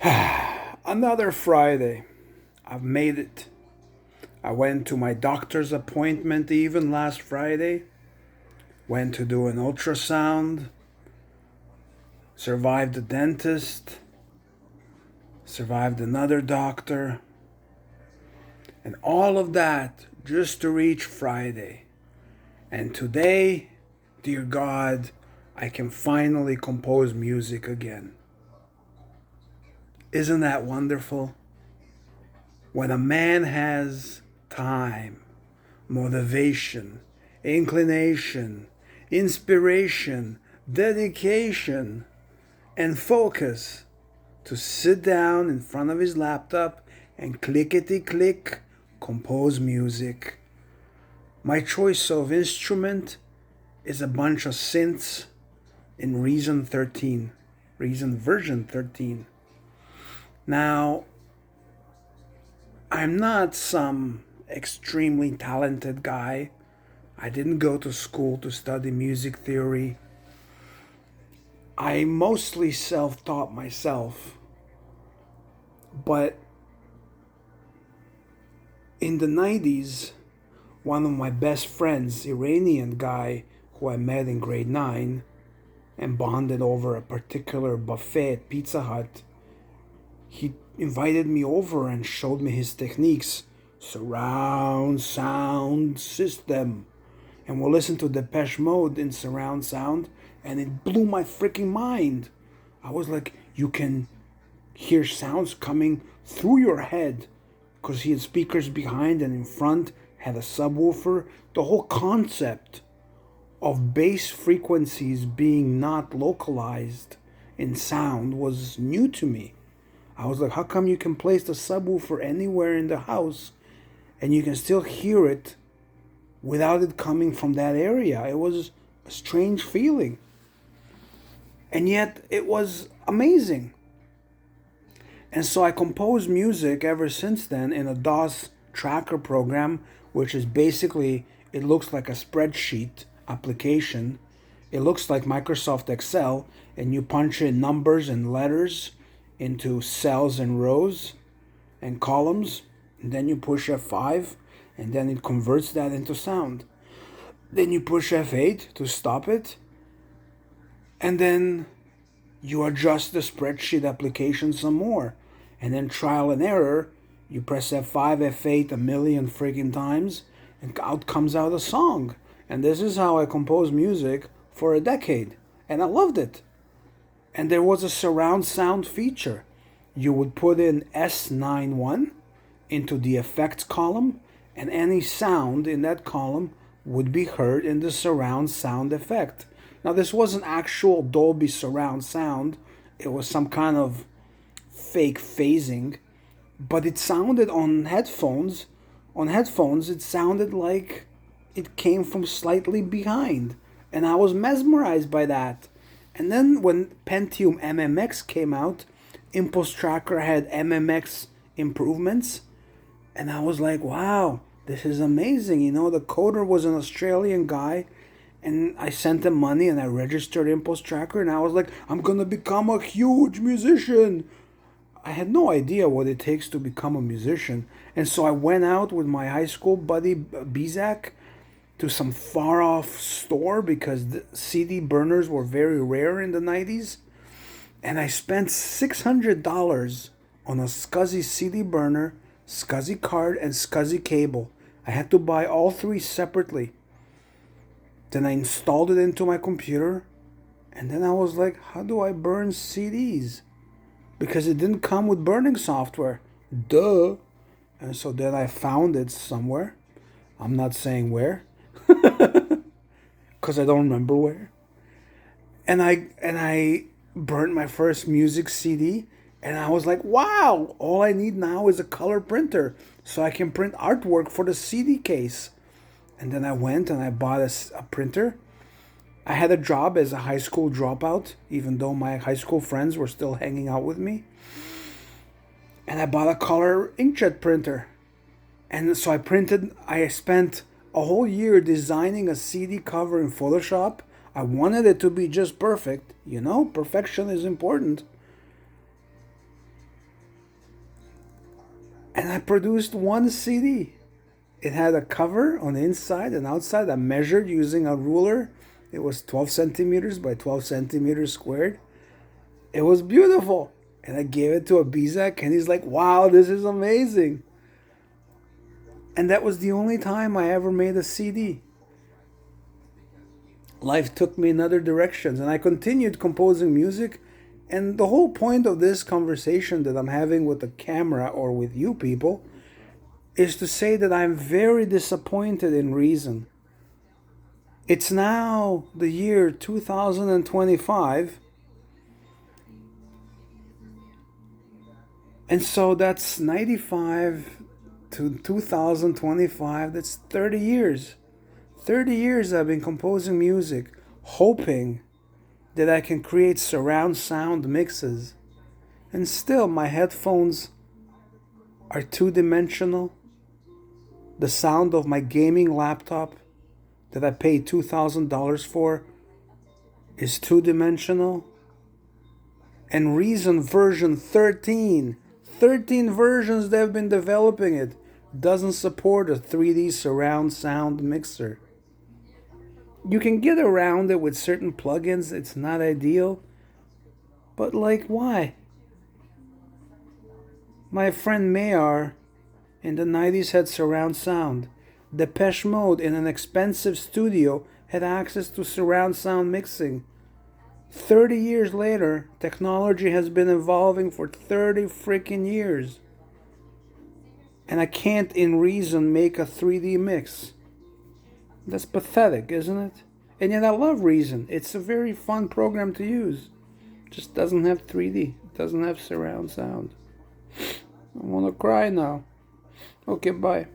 Another Friday. I've made it. I went to my doctor's appointment even last Friday. Went to do an ultrasound. Survived the dentist. Survived another doctor. And all of that just to reach Friday. And today, dear God, I can finally compose music again. Isn't that wonderful? When a man has time, motivation, inclination, inspiration, dedication, and focus to sit down in front of his laptop and clickety click compose music. My choice of instrument is a bunch of synths in Reason 13, Reason version 13. Now, I'm not some extremely talented guy. I didn't go to school to study music theory. I mostly self taught myself. But in the 90s, one of my best friends, Iranian guy who I met in grade 9 and bonded over a particular buffet at Pizza Hut, he invited me over and showed me his techniques. Surround sound system. And we'll listen to Depeche Mode in surround sound, and it blew my freaking mind. I was like, you can hear sounds coming through your head because he had speakers behind and in front, had a subwoofer. The whole concept of bass frequencies being not localized in sound was new to me. I was like, how come you can place the subwoofer anywhere in the house and you can still hear it without it coming from that area? It was a strange feeling. And yet it was amazing. And so I composed music ever since then in a DOS tracker program, which is basically, it looks like a spreadsheet application. It looks like Microsoft Excel, and you punch in numbers and letters into cells and rows and columns, and then you push F5, and then it converts that into sound. Then you push F8 to stop it, and then you adjust the spreadsheet application some more, and then trial and error, you press F5, F8 a million friggin' times, and out comes out a song. And this is how I composed music for a decade, and I loved it. And there was a surround sound feature. You would put in S91 into the effects column, and any sound in that column would be heard in the surround sound effect. Now, this wasn't actual Dolby surround sound, it was some kind of fake phasing, but it sounded on headphones. On headphones, it sounded like it came from slightly behind, and I was mesmerized by that. And then when Pentium MMX came out, Impulse Tracker had MMX improvements, and I was like, wow, this is amazing. You know, the coder was an Australian guy, and I sent him money and I registered Impulse Tracker, and I was like, I'm gonna become a huge musician. I had no idea what it takes to become a musician, and so I went out with my high school buddy Bizak to some far off store because the CD burners were very rare in the 90s, and I spent $600 on a SCSI CD burner, SCSI card, and SCSI cable. I had to buy all three separately. Then I installed it into my computer, and then I was like, how do I burn CDs? Because it didn't come with burning software. Duh. And so then I found it somewhere. I'm not saying where, because I don't remember where. And I burnt my first music CD, and I was like, wow, all I need now is a color printer so I can print artwork for the CD case. And then I went and I bought a printer. I had a job as a high school dropout, even though my high school friends were still hanging out with me. And I bought a color inkjet printer. And so I spent a whole year designing a CD cover in Photoshop. I wanted it to be just perfect. You know, perfection is important. And I produced one CD. It had a cover on the inside and outside. I measured using a ruler. It was 12 centimeters by 12 centimeters squared. It was beautiful. And I gave it to Abizak, and he's like, wow, this is amazing. And that was the only time I ever made a CD. Life took me in other directions, and I continued composing music. And the whole point of this conversation that I'm having with the camera or with you people is to say that I'm very disappointed in Reason. It's now the year 2025. And so that's 95 to 2025. That's 30 years. 30 years I've been composing music, hoping that I can create surround sound mixes. And still, my headphones are two-dimensional. The sound of my gaming laptop that I paid $2,000 for is two-dimensional. And Reason version 13 versions they've been developing it, doesn't support a 3D surround sound mixer. You can get around it with certain plugins. It's not ideal. But like, why? My friend Mayar in the 90s had surround sound. Depeche Mode in an expensive studio had access to surround sound mixing. 30 years later, technology has been evolving for 30 freaking years. And I can't in Reason make a 3D mix. That's pathetic, isn't it? And yet I love Reason. It's a very fun program to use. Just doesn't have 3D. It doesn't have surround sound. I want to cry now. Okay, bye.